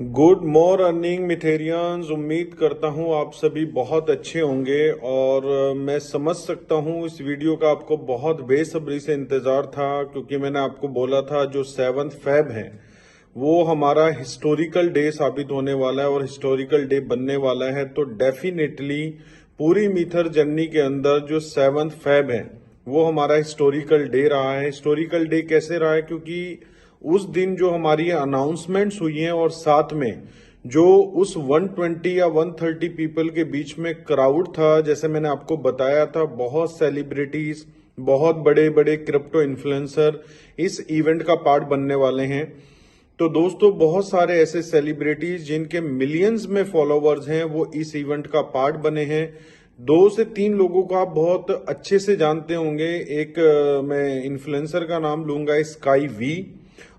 Good morning मिथेरियंस। उम्मीद करता हूँ आप सभी बहुत अच्छे होंगे और मैं समझ सकता हूँ इस वीडियो का आपको बहुत बेसब्री से इंतज़ार था, क्योंकि मैंने आपको बोला था जो 7 फेब है वो हमारा हिस्टोरिकल डे साबित होने वाला है और हिस्टोरिकल डे बनने वाला है। तो डेफिनेटली पूरी मीथर जर्नी के अंदर जो 7 फेब है वो हमारा हिस्टोरिकल डे रहा है। हिस्टोरिकल डे कैसे रहा है? क्योंकि उस दिन जो हमारी अनाउंसमेंट्स हुई हैं और साथ में जो उस 120 या 130 पीपल के बीच में क्राउड था, जैसे मैंने आपको बताया था, बहुत सेलिब्रिटीज, बहुत बड़े बड़े क्रिप्टो इन्फ्लुएंसर इस इवेंट का पार्ट बनने वाले हैं। तो दोस्तों, बहुत सारे ऐसे सेलिब्रिटीज जिनके मिलियंस में फॉलोवर्स हैं वो इस इवेंट का पार्ट बने हैं। 2 से 3 लोगों को आप बहुत अच्छे से जानते होंगे। एक मैं इन्फ्लुएंसर का नाम लूंगा, स्काई वी।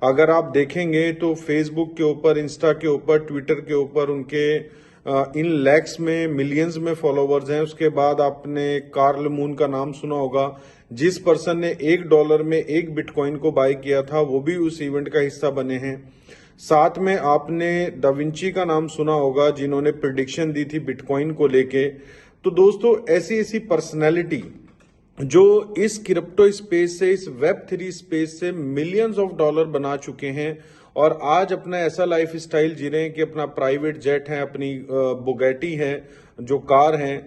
अगर आप देखेंगे तो फेसबुक के ऊपर, इंस्टा के ऊपर, ट्विटर के ऊपर उनके इन लैक्स में, मिलियंस में फॉलोवर्स हैं। उसके बाद आपने कार्ल मून का नाम सुना होगा, जिस पर्सन ने $1 में 1 बिटकॉइन को बाय किया था, वो भी उस इवेंट का हिस्सा बने हैं। साथ में आपने डाविंची का नाम सुना होगा, जिन्होंने प्रिडिक्शन दी थी बिटकॉइन को लेके। तो दोस्तों, ऐसी ऐसी पर्सनैलिटी जो इस क्रिप्टो स्पेस से, इस वेब 3 स्पेस से मिलियंस ऑफ डॉलर बना चुके हैं और आज अपना ऐसा लाइफ स्टाइल जी रहे हैं कि अपना प्राइवेट जेट है, अपनी बुगैटी है, जो कार है।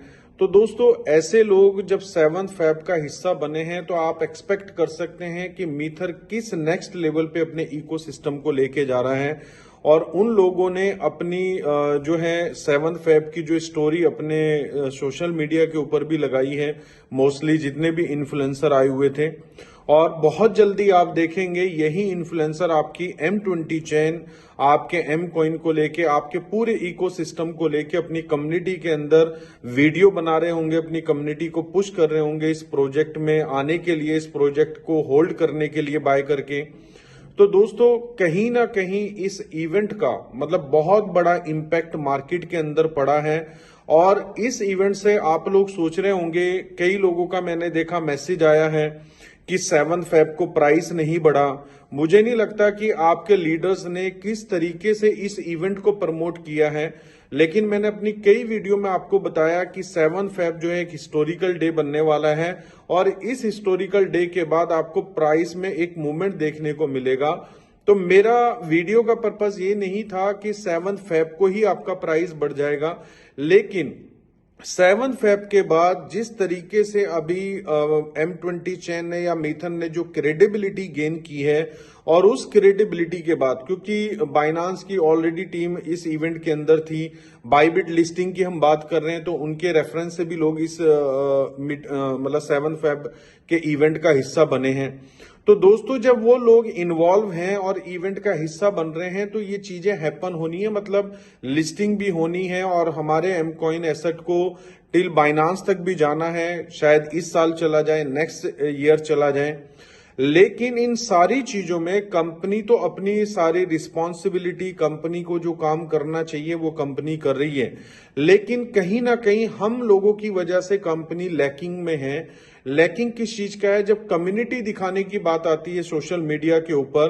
तो दोस्तों, ऐसे लोग जब 7 फेब का हिस्सा बने हैं तो आप एक्सपेक्ट कर सकते हैं कि मीथर किस नेक्स्ट लेवल पे अपने इकोसिस्टम को लेके जा रहा है। और उन लोगों ने अपनी जो है 7 फेब की जो स्टोरी अपने सोशल मीडिया के ऊपर भी लगाई है, मोस्टली जितने भी इन्फ्लुएंसर आए हुए थे। और बहुत जल्दी आप देखेंगे यही इन्फ्लुएंसर आपकी M20 चेन, आपके एम कॉइन को लेके, आपके पूरे इकोसिस्टम को लेके अपनी कम्युनिटी के अंदर वीडियो बना रहे होंगे, अपनी कम्युनिटी को पुश कर रहे होंगे इस प्रोजेक्ट में आने के लिए, इस प्रोजेक्ट को होल्ड करने के लिए बाय करके। तो दोस्तों, कहीं ना कहीं इस इवेंट का मतलब बहुत बड़ा इम्पैक्ट मार्केट के अंदर पड़ा है। और इस इवेंट से आप लोग सोच रहे होंगे, कई लोगों का मैंने देखा मैसेज आया है कि 7 फेब को प्राइस नहीं बढ़ा। मुझे नहीं लगता कि आपके लीडर्स ने किस तरीके से इस इवेंट को प्रमोट किया है, लेकिन मैंने अपनी कई वीडियो में आपको बताया कि 7 फेब जो है एक हिस्टोरिकल डे बनने वाला है और इस हिस्टोरिकल डे के बाद आपको प्राइस में एक मूवमेंट देखने को मिलेगा। तो मेरा वीडियो का पर्पस ये नहीं था कि 7 फेब को ही आपका प्राइस बढ़ जाएगा, लेकिन 7 फेब के बाद जिस तरीके से अभी M20 चैन ने या मीथन ने जो क्रेडिबिलिटी गेन की है, और उस क्रेडिबिलिटी के बाद, क्योंकि बाइनांस की ऑलरेडी टीम इस इवेंट के अंदर थी, बाइबिट लिस्टिंग की हम बात कर रहे हैं तो उनके रेफरेंस से भी लोग इस मतलब 7 फेब के इवेंट का हिस्सा बने हैं। तो दोस्तों, जब वो लोग इन्वॉल्व हैं और इवेंट का हिस्सा बन रहे हैं तो ये चीजें हैपन होनी है, मतलब लिस्टिंग भी होनी है और हमारे एम कॉइन एसेट को टिल बाइनांस तक भी जाना है। शायद इस साल चला जाए, नेक्स्ट ईयर चला जाए। लेकिन इन सारी चीजों में कंपनी तो अपनी सारी रिस्पॉन्सिबिलिटी, कंपनी को जो काम करना चाहिए वो कंपनी कर रही है, लेकिन कहीं ना कहीं हम लोगों की वजह से कंपनी लैकिंग में है। लैकिंग किस चीज का है? जब कम्युनिटी दिखाने की बात आती है सोशल मीडिया के ऊपर,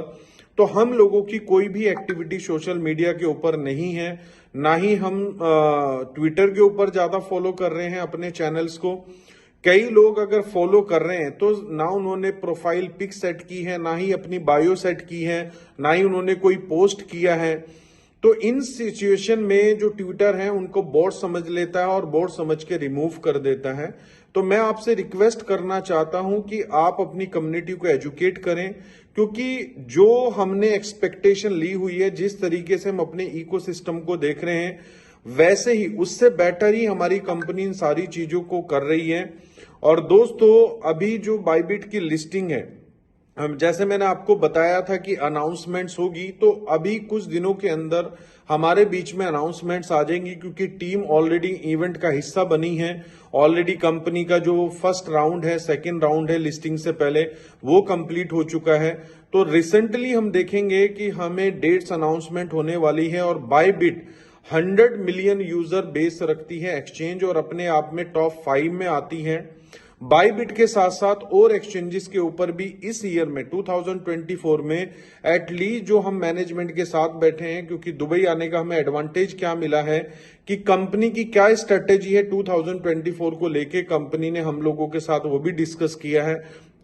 तो हम लोगों की कोई भी एक्टिविटी सोशल मीडिया के ऊपर नहीं है। ना ही हम ट्विटर के ऊपर ज्यादा फॉलो कर रहे हैं अपने चैनल्स को। कई लोग अगर फॉलो कर रहे हैं तो ना उन्होंने प्रोफाइल पिक सेट की है, ना ही अपनी बायो सेट की है, ना ही उन्होंने कोई पोस्ट किया है। तो इन सिचुएशन में जो ट्विटर है उनको बॉट समझ लेता है और बॉट समझ के रिमूव कर देता है। तो मैं आपसे रिक्वेस्ट करना चाहता हूं कि आप अपनी कम्युनिटी को एजुकेट करें, क्योंकि जो हमने एक्सपेक्टेशन ली हुई है, जिस तरीके से हम अपने इकोसिस्टम को देख रहे हैं, वैसे ही उससे बेटर ही हमारी कंपनी इन सारी चीजों को कर रही है। और दोस्तों, अभी जो बाइबिट की लिस्टिंग है, जैसे मैंने आपको बताया था कि अनाउंसमेंट्स होगी, तो अभी कुछ दिनों के अंदर हमारे बीच में अनाउंसमेंट्स आ जाएंगी, क्योंकि टीम ऑलरेडी इवेंट का हिस्सा बनी है। ऑलरेडी कंपनी का जो फर्स्ट राउंड है, सेकंड राउंड है लिस्टिंग से पहले, वो कंप्लीट हो चुका है। तो रिसेंटली हम देखेंगे कि हमें डेट्स अनाउंसमेंट होने वाली है। और बाइबिट 100 मिलियन यूजर बेस रखती है एक्सचेंज और अपने आप में टॉप 5 में आती है। बाईबिट के साथ साथ और एक्सचेंजेस के ऊपर भी इस ईयर में 2024 में एटलीस्ट जो हम मैनेजमेंट के साथ बैठे हैं, क्योंकि दुबई आने का हमें एडवांटेज क्या मिला है कि कंपनी की क्या स्ट्रेटेजी है 2024 को लेके कंपनी ने हम लोगों के साथ वो भी डिस्कस किया है।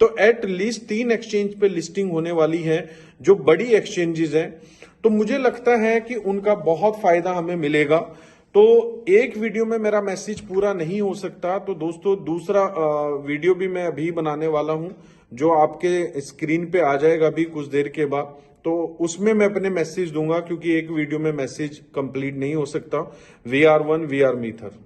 तो एट लीस्ट 3 एक्सचेंज पे लिस्टिंग होने वाली है जो बड़ी एक्सचेंजेस हैं। तो मुझे लगता है कि उनका बहुत फायदा हमें मिलेगा। तो एक वीडियो में मेरा मैसेज पूरा नहीं हो सकता, तो दोस्तों दूसरा वीडियो भी मैं अभी बनाने वाला हूं जो आपके स्क्रीन पे आ जाएगा अभी कुछ देर के बाद। तो उसमें मैं अपने मैसेज दूंगा, क्योंकि एक वीडियो में मैसेज कंप्लीट नहीं हो सकता। VR1 VR मीथर।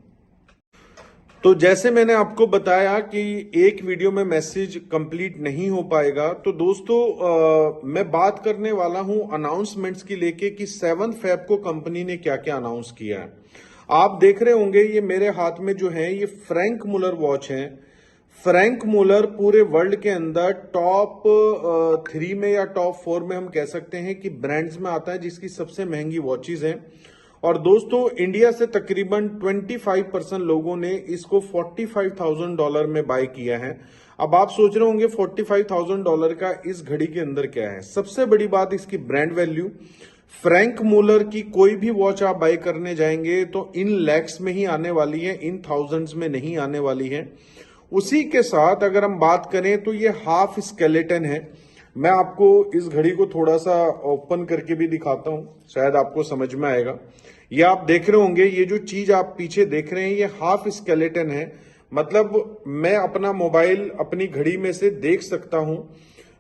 तो जैसे मैंने आपको बताया कि एक वीडियो में मैसेज कंप्लीट नहीं हो पाएगा, तो दोस्तों मैं बात करने वाला हूं अनाउंसमेंट्स की लेके कि 7 फेब को कंपनी ने क्या क्या अनाउंस किया है। आप देख रहे होंगे ये मेरे हाथ में जो है ये फ्रैंक मुलर वॉच है। फ्रैंक मुलर पूरे वर्ल्ड के अंदर टॉप 3 में या टॉप 4 में हम कह सकते हैं कि ब्रांड्स में आता है, जिसकी सबसे महंगी वॉचेज है। और दोस्तों इंडिया से तकरीबन 25% लोगों ने इसको $45,000 में बाय किया है। अब आप सोच रहे होंगे $45,000 का इस घड़ी के अंदर क्या है। सबसे बड़ी बात इसकी ब्रांड वैल्यू। फ्रैंक मुलर की कोई भी वॉच आप बाय करने जाएंगे तो इन लैक्स में ही आने वाली है, इन थाउजेंड्स में नहीं आने वाली है। उसी के साथ अगर हम बात करें तो ये हाफ स्केलेटन है। मैं आपको इस घड़ी को थोड़ा सा ओपन करके भी दिखाता हूं, शायद आपको समझ में आएगा। ये आप देख रहे होंगे, ये जो चीज आप पीछे देख रहे हैं ये हाफ स्केलेटन है। मतलब मैं अपना मोबाइल अपनी घड़ी में से देख सकता हूं।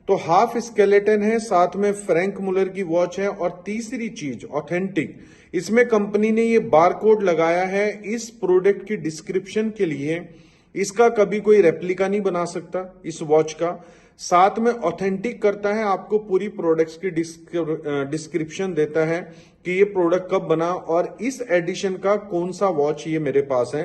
तो हाफ स्केलेटन है, साथ में फ्रैंक मुलर की वॉच है। और तीसरी चीज ऑथेंटिक, इसमें कंपनी ने ये बारकोड लगाया है इस प्रोडक्ट की डिस्क्रिप्शन के लिए। इसका कभी कोई रेप्लिका नहीं बना सकता इस वॉच का। साथ में ऑथेंटिक करता है, आपको पूरी प्रोडक्ट्स की डिस्क्रिप्शन देता है कि ये प्रोडक्ट कब बना और इस एडिशन का कौन सा वॉच ये मेरे पास है।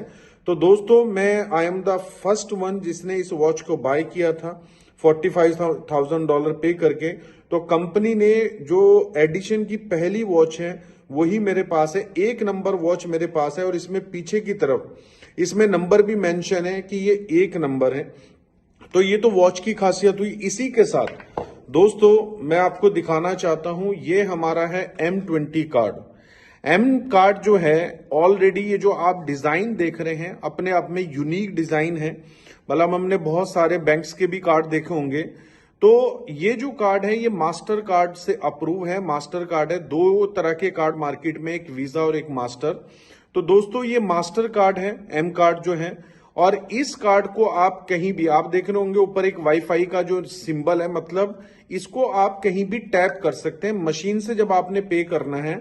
तो दोस्तों मैं I am the first one जिसने इस वॉच को बाय किया था $45,000 पे करके। तो कंपनी ने जो एडिशन की पहली वॉच है वही मेरे पास है। 1 नंबर वॉच मेरे पास है और इसमें पीछे की तरफ इसमें नंबर भी मेंशन है कि ये 1 नंबर है। तो ये तो वॉच की खासियत हुई। इसी के साथ दोस्तों मैं आपको दिखाना चाहता हूं, ये हमारा है M20 कार्ड। M कार्ड जो है ऑलरेडी ये जो आप डिजाइन देख रहे हैं अपने आप में यूनिक डिजाइन है। मतलब हमने बहुत सारे बैंक्स के भी कार्ड देखे होंगे। तो ये जो कार्ड है ये मास्टर कार्ड से अप्रूव है। मास्टर कार्ड है, 2 तरह के कार्ड मार्केट में, एक वीजा और एक मास्टर। तो दोस्तों ये मास्टर कार्ड है, M कार्ड जो है। और इस कार्ड को आप कहीं भी, आप देख रहे होंगे ऊपर एक वाईफाई का जो सिंबल है, मतलब इसको आप कहीं भी टैप कर सकते हैं। मशीन से जब आपने पे करना है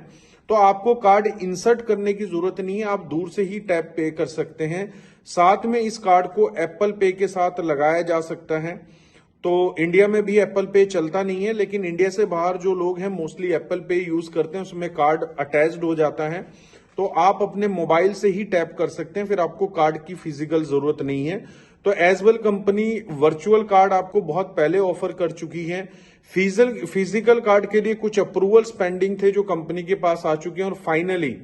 तो आपको कार्ड इंसर्ट करने की जरूरत नहीं है, आप दूर से ही टैप पे कर सकते हैं। साथ में इस कार्ड को एप्पल पे के साथ लगाया जा सकता है। तो इंडिया में भी एप्पल पे चलता नहीं है, लेकिन इंडिया से बाहर जो लोग हैं मोस्टली एप्पल पे यूज करते हैं, उसमें कार्ड अटैच्ड हो जाता है। तो आप अपने मोबाइल से ही टैप कर सकते हैं, फिर आपको कार्ड की फिजिकल जरूरत नहीं है। तो as well company virtual card आपको बहुत पहले ऑफर कर चुकी है। फिजिकल कार्ड के लिए कुछ अप्रूवल्स पेंडिंग थे जो कंपनी के पास आ चुके हैं और फाइनली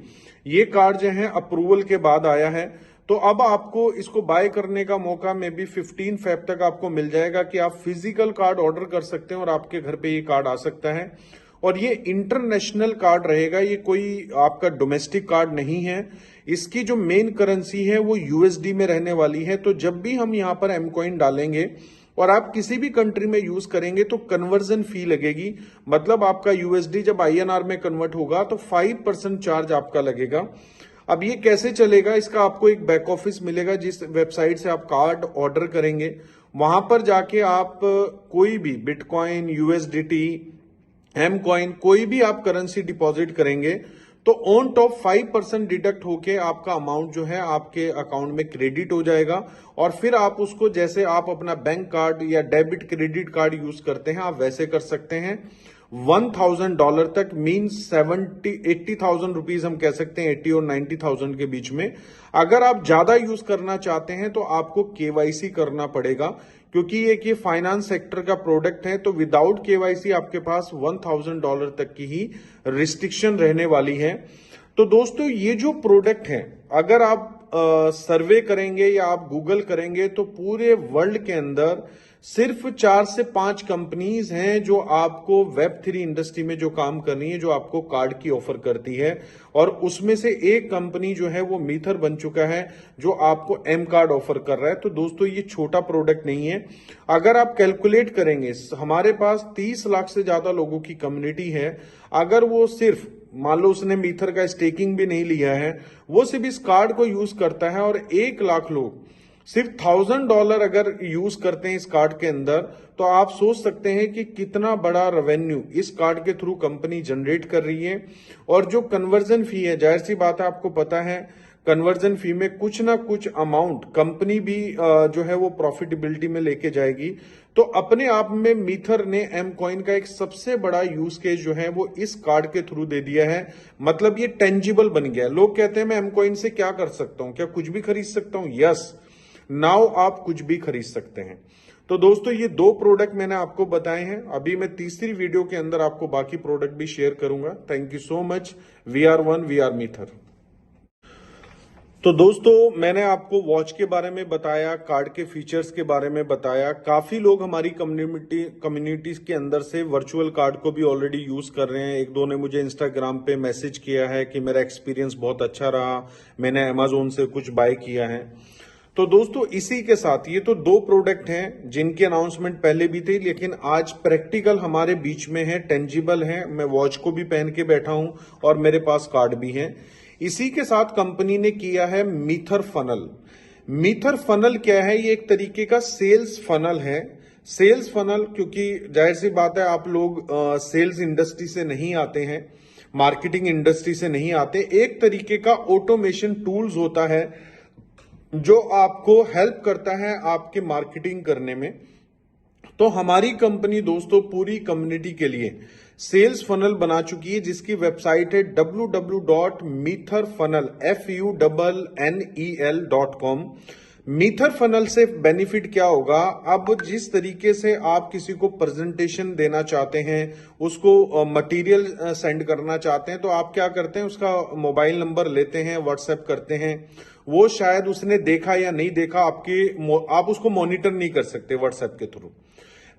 ये कार्ड जो है अप्रूवल के बाद आया है। तो अब आपको इसको बाय करने का मौका में भी 15 फेब तक आपको मिल जाएगा कि आप फिजिकल कार्ड ऑर्डर कर सकते हैं और आपके घर पे ये कार्ड आ सकता है। और ये इंटरनेशनल कार्ड रहेगा, ये कोई आपका डोमेस्टिक कार्ड नहीं है। इसकी जो मेन करेंसी है वो USD में रहने वाली है। तो जब भी हम यहाँ पर M-Coin डालेंगे और आप किसी भी कंट्री में यूज करेंगे तो कन्वर्जन फी लगेगी। मतलब आपका USD जब INR में कन्वर्ट होगा तो 5% चार्ज आपका लगेगा। अब ये कैसे चलेगा, इसका आपको एक बैक ऑफिस मिलेगा जिस वेबसाइट से आप कार्ड ऑर्डर करेंगे। वहां पर जाके आप कोई भी बिटकॉइन, USDT, M-Coin कोई भी आप करेंसी डिपॉजिट करेंगे तो ऑन टॉप 5% डिडक्ट होके आपका अमाउंट जो है आपके अकाउंट में क्रेडिट हो जाएगा। और फिर आप उसको, जैसे आप अपना बैंक कार्ड या डेबिट क्रेडिट कार्ड यूज करते हैं, आप वैसे कर सकते हैं। $1,000 तक मीन्स 80,000 रुपीज हम कह सकते हैं, 80 और 90,000 के बीच में। अगर आप ज्यादा यूज करना चाहते हैं तो आपको KYC करना पड़ेगा, क्योंकि ये फाइनेंस सेक्टर का प्रोडक्ट है। तो विदाउट KYC आपके पास $1,000 तक की ही रिस्ट्रिक्शन रहने वाली है। तो दोस्तों ये जो प्रोडक्ट है, अगर आप सर्वे करेंगे या आप गूगल करेंगे तो पूरे वर्ल्ड के अंदर सिर्फ 4 से 5 कंपनीज हैं जो आपको Web3 इंडस्ट्री में जो काम कर रही है, जो आपको कार्ड की ऑफर करती है। और उसमें से एक कंपनी जो है वो मीथर बन चुका है जो आपको एम कार्ड ऑफर कर रहा है। तो दोस्तों ये छोटा प्रोडक्ट नहीं है। अगर आप कैलकुलेट करेंगे, हमारे पास 30 लाख से ज्यादा लोगों की कम्युनिटी है। अगर वो सिर्फ मान लो उसने मीथर का स्टेकिंग भी नहीं लिया है, वो सिर्फ इस कार्ड को यूज करता है और 1 लाख लोग सिर्फ $1000 अगर यूज करते हैं इस कार्ड के अंदर, तो आप सोच सकते हैं कि कितना बड़ा रेवेन्यू इस कार्ड के थ्रू कंपनी जनरेट कर रही है। और जो कन्वर्जन फी है, जाहिर सी बात है आपको पता है कन्वर्जन फी में कुछ ना कुछ अमाउंट कंपनी भी जो है वो प्रॉफिटेबिलिटी में लेके जाएगी। तो अपने आप में मीथर ने एम कॉइन का एक सबसे बड़ा यूज केस जो है वो इस कार्ड के थ्रू दे दिया है। मतलब ये टेंजिबल बन गया है। लोग कहते हैं मैं एम कॉइन से क्या कर सकता हूं, क्या कुछ भी खरीद सकता हूं? यस, नाउ आप कुछ भी खरीद सकते हैं। तो दोस्तों ये 2 प्रोडक्ट मैंने आपको बताए हैं। अभी मैं तीसरी वीडियो के अंदर आपको बाकी प्रोडक्ट भी शेयर करूंगा। Thank you so much. VR1 VR मीथर। तो दोस्तों मैंने आपको वॉच के बारे में बताया, कार्ड के फीचर्स के बारे में बताया। काफी लोग हमारी कम्युनिटीज के अंदर से वर्चुअल कार्ड को भी ऑलरेडी यूज कर रहे हैं। 1-2 ने मुझे इंस्टाग्राम पे मैसेज किया है कि मेरा एक्सपीरियंस बहुत अच्छा रहा, मैंने अमेजोन से कुछ बाय किया है। तो दोस्तों इसी के साथ ये तो 2 प्रोडक्ट हैं जिनकी अनाउंसमेंट पहले भी थी, लेकिन आज प्रैक्टिकल हमारे बीच में है, टेंजिबल है। मैं वॉच को भी पहन के बैठा हूं और मेरे पास कार्ड भी है। इसी के साथ कंपनी ने किया है मीथर फनल। मीथर फनल क्या है? ये एक तरीके का सेल्स फनल है। सेल्स फनल, क्योंकि जाहिर सी बात है आप लोग सेल्स इंडस्ट्री से नहीं आते हैं, मार्केटिंग इंडस्ट्री से नहीं आते। एक तरीके का ऑटोमेशन टूल्स होता है जो आपको हेल्प करता है आपके मार्केटिंग करने में। तो हमारी कंपनी दोस्तों पूरी कम्युनिटी के लिए सेल्स फनल बना चुकी है, जिसकी वेबसाइट है www.metherfunnel.com। मीथर फनल से बेनिफिट क्या होगा? अब जिस तरीके से आप किसी को प्रेजेंटेशन देना चाहते हैं, उसको मटेरियल सेंड करना चाहते हैं, तो आप क्या करते हैं, उसका मोबाइल नंबर लेते हैं, व्हाट्सएप करते हैं। वो शायद उसने देखा या नहीं देखा, आप उसको मॉनिटर नहीं कर सकते व्हाट्सएप के थ्रू।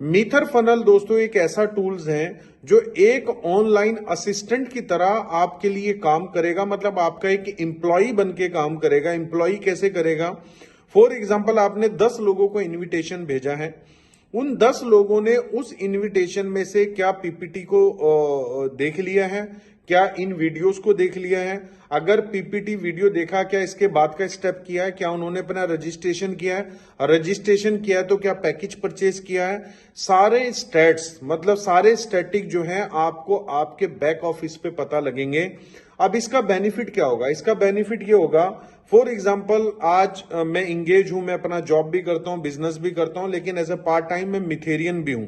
मीथर फनल दोस्तों एक ऐसा टूल्स है जो एक ऑनलाइन असिस्टेंट की तरह आपके लिए काम करेगा। मतलब आपका एक एम्प्लॉय बन के काम करेगा। एम्प्लॉय कैसे करेगा? फॉर एग्जाम्पल आपने 10 लोगों को इन्विटेशन भेजा है। उन 10 लोगों ने उस इन्विटेशन में से क्या पीपीटी को देख लिया है, क्या इन वीडियोस को देख लिया है? अगर पीपीटी वीडियो देखा, क्या इसके बाद का स्टेप किया है? क्या उन्होंने अपना रजिस्ट्रेशन किया है? रजिस्ट्रेशन किया है तो क्या पैकेज परचेज किया है? सारे स्टैट्स, मतलब सारे स्टैटिक जो है आपको आपके बैक ऑफिस पे पता लगेंगे। अब इसका बेनिफिट क्या होगा? इसका बेनिफिट ये होगा, फॉर एग्जाम्पल आज मैं इंगेज हूं, मैं अपना जॉब भी करता हूं, बिजनेस भी करता हूं, लेकिन एज ए पार्ट टाइम मैं मिथेरियन भी हूं।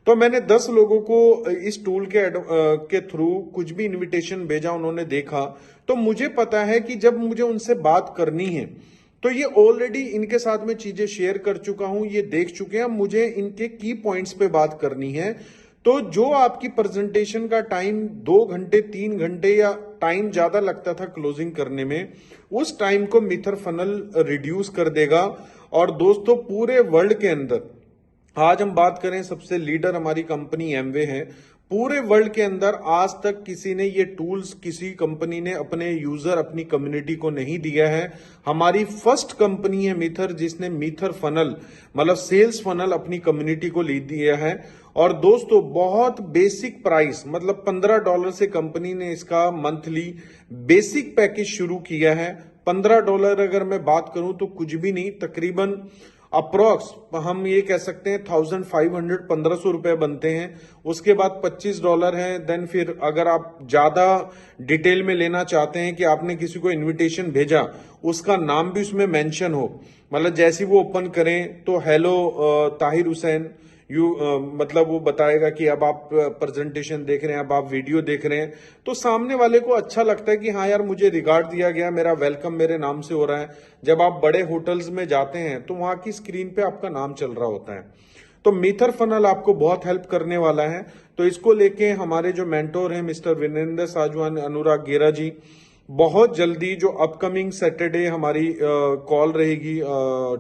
तो मैंने 10 लोगों को इस टूल के थ्रू कुछ भी इनविटेशन भेजा, उन्होंने देखा, तो मुझे पता है कि जब मुझे उनसे बात करनी है तो ये ऑलरेडी इनके साथ में चीजें शेयर कर चुका हूं, ये देख चुके हैं, मुझे इनके की पॉइंट्स पे बात करनी है। तो जो आपकी प्रेजेंटेशन का टाइम 2 घंटे 3 घंटे या टाइम ज्यादा लगता था क्लोजिंग करने में, उस टाइम को मीथर फनल रिड्यूस कर देगा। और दोस्तों पूरे वर्ल्ड के अंदर आज हम बात करें, सबसे लीडर हमारी कंपनी एमवे है। पूरे वर्ल्ड के अंदर आज तक किसी ने ये टूल्स, किसी कंपनी ने अपने यूजर, अपनी कम्युनिटी को नहीं दिया है। हमारी फर्स्ट कंपनी है मीथर, जिसने मीथर फनल मतलब सेल्स फनल अपनी कम्युनिटी को ले दिया है। और दोस्तों बहुत बेसिक प्राइस, मतलब $15 से कंपनी ने इसका मंथली बेसिक पैकेज शुरू किया है। $15 अगर मैं बात करूं तो कुछ भी नहीं, तकरीबन अप्रोक्स हम ये कह सकते हैं 1500 1500 रुपए बनते हैं। उसके बाद $25 है। देन फिर अगर आप ज्यादा डिटेल में लेना चाहते हैं कि आपने किसी को इनविटेशन भेजा, उसका नाम भी उसमें मेंशन हो, मतलब जैसे वो ओपन करें तो हेलो ताहिर हुसैन, मतलब वो बताएगा कि अब आप प्रेजेंटेशन देख रहे हैं, अब आप वीडियो देख रहे हैं, तो सामने वाले को अच्छा लगता है कि हाँ यार मुझे रिगार्ड दिया गया, मेरा वेलकम मेरे नाम से हो रहा है। जब आप बड़े होटल्स में जाते हैं तो वहां की स्क्रीन पे आपका नाम चल रहा होता है। तो मीथर फनल आपको बहुत हेल्प करने वाला है। तो इसको लेके हमारे जो मेंटोर हैं मिस्टर विनेंद्र साजवान, अनुराग गेरा जी, बहुत जल्दी जो अपकमिंग सैटरडे हमारी कॉल रहेगी,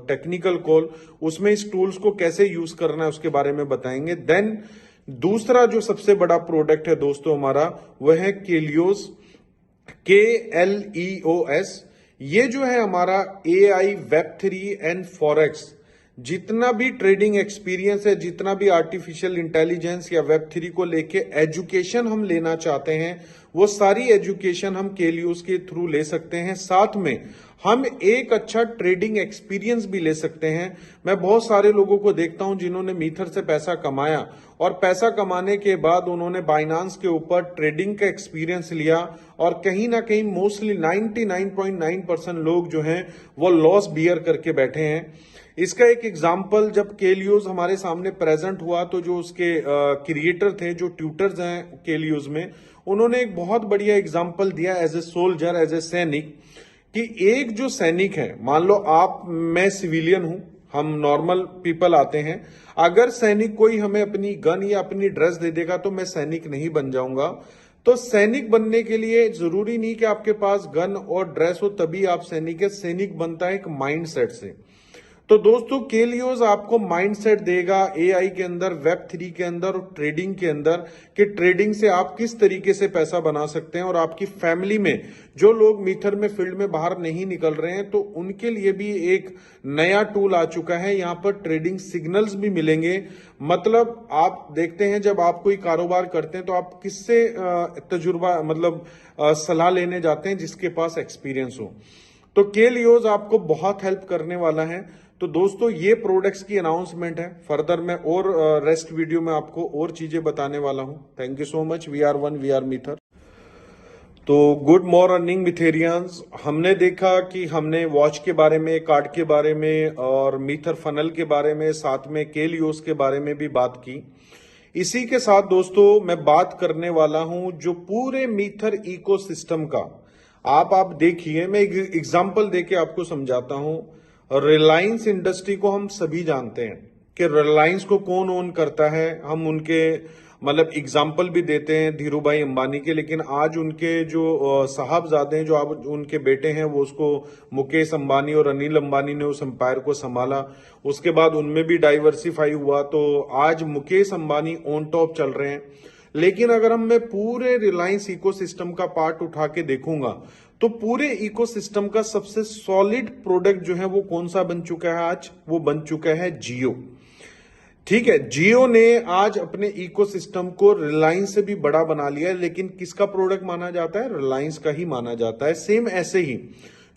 टेक्निकल कॉल, उसमें इस टूल्स को कैसे यूज करना है उसके बारे में बताएंगे। देन दूसरा जो सबसे बड़ा प्रोडक्ट है दोस्तों हमारा, वह है केलियोस, KLEOS। ये जो है हमारा AI, Web3 एंड फॉरेक्स, जितना भी ट्रेडिंग एक्सपीरियंस है, जितना भी आर्टिफिशियल इंटेलिजेंस या Web3 को लेके एजुकेशन हम लेना चाहते हैं, वो सारी एजुकेशन हम केलियोस के थ्रू ले सकते हैं। साथ में हम एक अच्छा ट्रेडिंग एक्सपीरियंस भी ले सकते हैं। मैं बहुत सारे लोगों को देखता हूं जिन्होंने मीथर से पैसा कमाया और पैसा कमाने के बाद उन्होंने बाइनांस के ऊपर ट्रेडिंग का एक्सपीरियंस लिया और कहीं ना कहीं मोस्टली 99.9% लोग जो हैं वो लॉस बियर करके बैठे हैं। इसका एक एग्जाम्पल जब केलियोस हमारे सामने प्रेजेंट हुआ तो जो उसके क्रिएटर थे, जो ट्यूटर्स हैं केलियोस में, उन्होंने एक बहुत बढ़िया एग्जाम्पल दिया as a soldier, as a सैनिक, कि एक जो सैनिक है, मान लो आप, मैं सिविलियन हूं, हम नॉर्मल पीपल आते हैं, अगर सैनिक कोई हमें अपनी गन या अपनी ड्रेस दे देगा तो मैं सैनिक नहीं बन जाऊंगा। तो सैनिक बनने के लिए जरूरी नहीं कि आपके पास गन और ड्रेस हो तभी आप सैनिक है। सैनिक बनता है एक माइंडसेट से। तो दोस्तों केलियोस आपको माइंडसेट देगा AI के अंदर, Web3 के अंदर और ट्रेडिंग के अंदर, कि ट्रेडिंग से आप किस तरीके से पैसा बना सकते हैं। और आपकी फैमिली में जो लोग मीथर में फील्ड में बाहर नहीं निकल रहे हैं तो उनके लिए भी एक नया टूल आ चुका है। यहाँ पर ट्रेडिंग सिग्नल्स भी मिलेंगे। मतलब आप देखते हैं जब आप कोई कारोबार करते हैं तो आप किससे तजुर्बा, मतलब सलाह लेने जाते हैं, जिसके पास एक्सपीरियंस हो। तो केलियोस आपको बहुत हेल्प करने वाला है। तो दोस्तों ये प्रोडक्ट्स की अनाउंसमेंट है। फर्दर मैं और रेस्ट वीडियो में आपको और चीजें बताने वाला हूं। Thank you so much. We are one, we are मीथर। तो गुड मॉर्निंग मिथेरियंस। हमने देखा कि हमने वॉच के बारे में, कार्ड के बारे में और मीथर फनल के बारे में, साथ में केलियोस के बारे में भी बात की। इसी के साथ दोस्तों मैं बात करने वाला हूं जो पूरे मीथर इकोसिस्टम का। आप देखिए, मैं एग्जांपल देके आपको समझाता हूं। रिलायंस इंडस्ट्री को हम सभी जानते हैं कि रिलायंस को कौन ओन करता है। हम उनके मतलब एग्जाम्पल भी देते हैं धीरू भाई अंबानी के, लेकिन आज उनके जो साहबजादे हैं, जो अब उनके बेटे हैं, वो उसको मुकेश अंबानी और अनिल अंबानी ने उस एम्पायर को संभाला। उसके बाद उनमें भी डाइवर्सिफाई हुआ, तो आज मुकेश अंबानी ऑन टॉप चल रहे हैं। लेकिन अगर मैं पूरे रिलायंस इकोसिस्टम का पार्ट उठा के देखूंगा तो पूरे इकोसिस्टम का सबसे सॉलिड प्रोडक्ट जो है वो कौन सा बन चुका है आज? वो बन चुका है जियो। ठीक है, जियो ने आज अपने इकोसिस्टम को रिलायंस से भी बड़ा बना लिया है, लेकिन किसका प्रोडक्ट माना जाता है? रिलायंस का ही माना जाता है। सेम ऐसे ही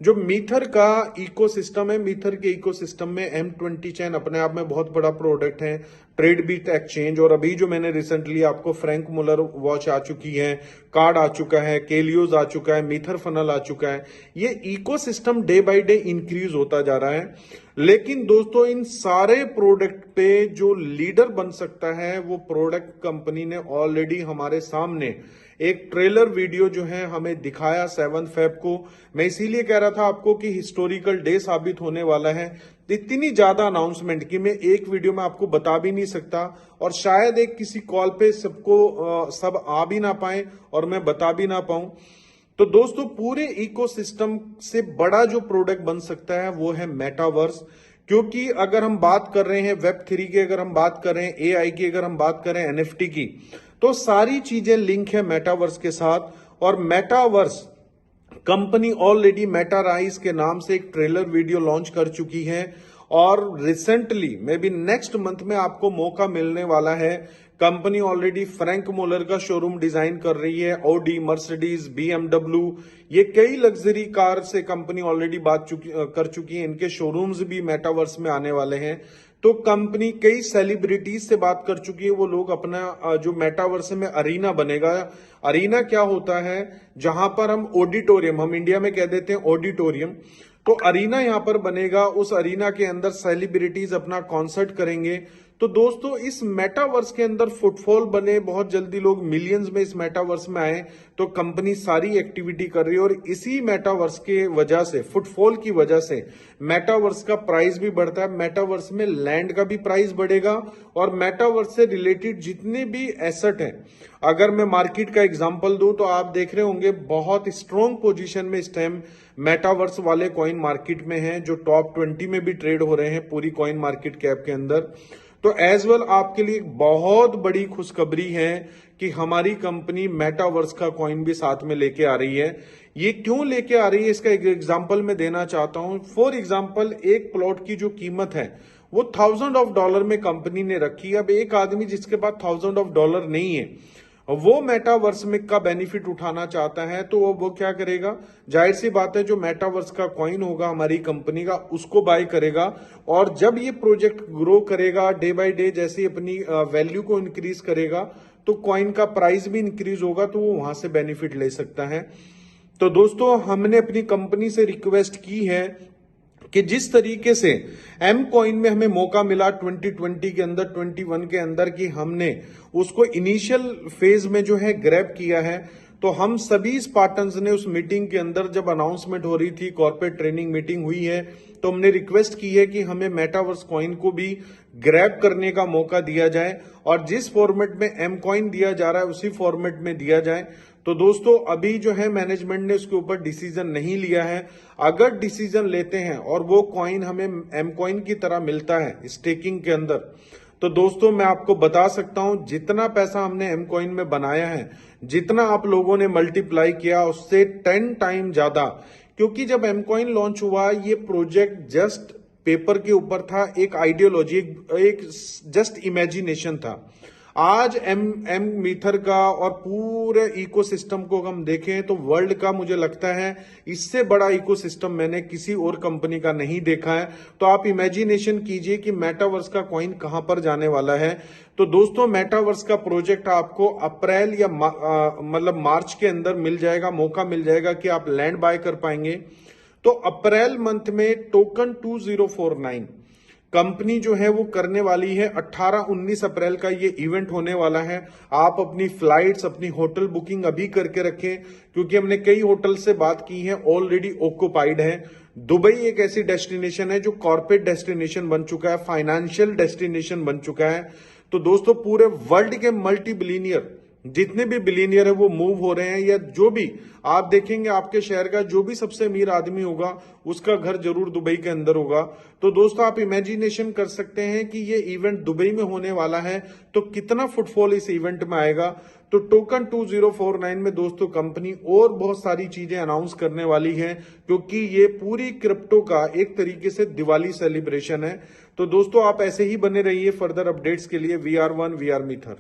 जो मीथर का इकोसिस्टम है, मीथर के इकोसिस्टम में M20 चैन अपने आप में बहुत बड़ा प्रोडक्ट है। ट्रेडबीट एक्सचेंज, और अभी जो मैंने रिसेंटली आपको फ्रैंक मुलर वॉच आ चुकी है, कार्ड आ चुका है, केलियोस आ चुका है, मीथर फनल आ चुका है। ये ecosystem day by day increase होता जा रहा है। लेकिन दोस्तों इन सारे प्रोडक्ट पे जो लीडर बन सकता है वो प्रोडक्ट कंपनी ने ऑलरेडी हमारे सामने एक ट्रेलर वीडियो जो है हमें दिखाया 7 फेब को। मैं इसीलिए कह रहा था आपको कि हिस्टोरिकल डे साबित होने वाला है। इतनी ज्यादा अनाउंसमेंट कि मैं एक वीडियो में आपको बता भी नहीं सकता, और शायद एक किसी कॉल पे सबको सब आ भी ना पाए और मैं बता भी ना पाऊं। तो दोस्तों पूरे इकोसिस्टम से बड़ा जो प्रोडक्ट बन सकता है वो है मेटावर्स। क्योंकि अगर हम बात कर रहे हैं Web3 की, अगर हम बात कर रहे हैं AI की, अगर हम बात कर रहे हैं NFT की, तो सारी चीजें लिंक है मेटावर्स के साथ। और मेटावर्स कंपनी ऑलरेडी मेटाराइज के नाम से एक ट्रेलर वीडियो लॉन्च कर चुकी है, और recently may be next month में आपको मौका मिलने वाला है। कंपनी ऑलरेडी फ्रैंक मुलर का शोरूम डिजाइन कर रही है। ऑडी, मर्सिडीज, BMW, ये कई लग्जरी कार से कंपनी ऑलरेडी कर चुकी है। इनके शोरूम्स भी मेटावर्स में आने वाले हैं। तो कंपनी कई सेलिब्रिटीज से बात कर चुकी है। वो लोग अपना जो मेटावर्स में अरीना बनेगा। अरीना क्या होता है? जहां पर हम ऑडिटोरियम, हम इंडिया में कह देते हैं ऑडिटोरियम, तो अरीना यहां पर बनेगा। उस अरीना के अंदर सेलिब्रिटीज अपना कॉन्सर्ट करेंगे। तो दोस्तों इस मेटावर्स के अंदर फुटफॉल बने, बहुत जल्दी लोग मिलियंस में इस मेटावर्स में आए, तो कंपनी सारी एक्टिविटी कर रही है और इसी मेटावर्स के वजह से, फुटफॉल की वजह से मेटावर्स का प्राइस भी बढ़ता है, मेटावर्स में लैंड का भी प्राइस बढ़ेगा और मेटावर्स से रिलेटेड जितने भी एसेट हैं, अगर मैं मार्केट का एग्जांपल दूं तो आप देख रहे होंगे बहुत स्ट्रॉन्ग पोजीशन में इस टाइम मेटावर्स वाले कॉइन मार्केट में हैं, जो टॉप 20 में भी ट्रेड हो रहे हैं पूरी कॉइन मार्केट कैप के अंदर। तो एज वेल आपके लिए बहुत बड़ी खुशखबरी है कि हमारी कंपनी मेटावर्स का कॉइन भी साथ में लेके आ रही है। ये क्यों लेके आ रही है इसका एक एग्जांपल मैं देना चाहता हूं। फॉर एग्जांपल एक प्लॉट की जो कीमत है वो $1000 में कंपनी ने रखी। अब एक आदमी जिसके पास $1000 नहीं है, वो मेटावर्स में का बेनिफिट उठाना चाहता है, तो वो क्या करेगा, जाहिर सी बात है जो मेटावर्स का कॉइन होगा हमारी कंपनी का उसको बाय करेगा। और जब ये प्रोजेक्ट ग्रो करेगा डे बाय डे, जैसे अपनी वैल्यू को इंक्रीज करेगा तो कॉइन का प्राइस भी इंक्रीज होगा, तो वो वहां से बेनिफिट ले सकता है। तो दोस्तों हमने अपनी कंपनी से रिक्वेस्ट की है कि जिस तरीके से एम कॉइन में हमें मौका मिला 2020 के अंदर, 21 के अंदर, कि हमने उसको इनिशियल फेज में जो है ग्रैब किया है, तो हम सभी स्पार्टन्स ने उस मीटिंग के अंदर जब अनाउंसमेंट हो रही थी, कॉर्पोरेट ट्रेनिंग मीटिंग हुई है, तो हमने रिक्वेस्ट की है कि हमें मेटावर्स कॉइन को भी ग्रैब करने का मौका दिया जाए और जिस फॉर्मेट में एम कॉइन दिया जा रहा है उसी फॉर्मेट में दिया जाए। तो दोस्तों अभी जो है मैनेजमेंट ने उसके ऊपर डिसीजन नहीं लिया है। अगर डिसीजन लेते हैं और वो कॉइन हमें एम कॉइन की तरह मिलता है स्टेकिंग के अंदर, तो दोस्तों मैं आपको बता सकता हूं जितना पैसा हमने एम कॉइन में बनाया है, जितना आप लोगों ने मल्टीप्लाई किया उससे 10 टाइम ज्यादा। क्योंकि जब एम कॉइन लॉन्च हुआ ये प्रोजेक्ट जस्ट पेपर के ऊपर था, एक आइडियोलॉजी, एक जस्ट इमेजिनेशन था। आज एम मीथर का और पूरे इकोसिस्टम को हम देखें तो वर्ल्ड का मुझे लगता है इससे बड़ा इकोसिस्टम मैंने किसी और कंपनी का नहीं देखा है। तो आप इमेजिनेशन कीजिए कि मेटावर्स का कॉइन कहां पर जाने वाला है। तो दोस्तों मेटावर्स का प्रोजेक्ट आपको अप्रैल या मतलब मार्च के अंदर मिल जाएगा, मौका मिल जाएगा कि आप लैंड बाय कर पाएंगे। तो अप्रैल मंथ में टोकन 2049 कंपनी जो है वो करने वाली है। 18-19 अप्रैल का ये इवेंट होने वाला है। आप अपनी फ्लाइट्स, अपनी होटल बुकिंग अभी करके रखें, क्योंकि हमने कई होटल से बात की है, ऑलरेडी ऑक्युपाइड है। दुबई एक ऐसी डेस्टिनेशन है जो कॉर्पोरेट डेस्टिनेशन बन चुका है, फाइनेंशियल डेस्टिनेशन बन चुका है। तो दोस्तों पूरे वर्ल्ड के मल्टी बिलियनियर, जितने भी बिलियनियर है वो मूव हो रहे हैं, या जो भी आप देखेंगे आपके शहर का जो भी सबसे अमीर आदमी होगा उसका घर जरूर दुबई के अंदर होगा। तो दोस्तों आप इमेजिनेशन कर सकते हैं कि ये इवेंट दुबई में होने वाला है तो कितना फुटफॉल इस इवेंट में आएगा। तो टोकन 2049 में दोस्तों कंपनी और बहुत सारी चीजें अनाउंस करने वाली है, क्योंकि ये पूरी क्रिप्टो का एक तरीके से दिवाली सेलिब्रेशन है। तो दोस्तों आप ऐसे ही बने रहिए फर्दर अपडेट्स के लिए। VR1 VR मीथर।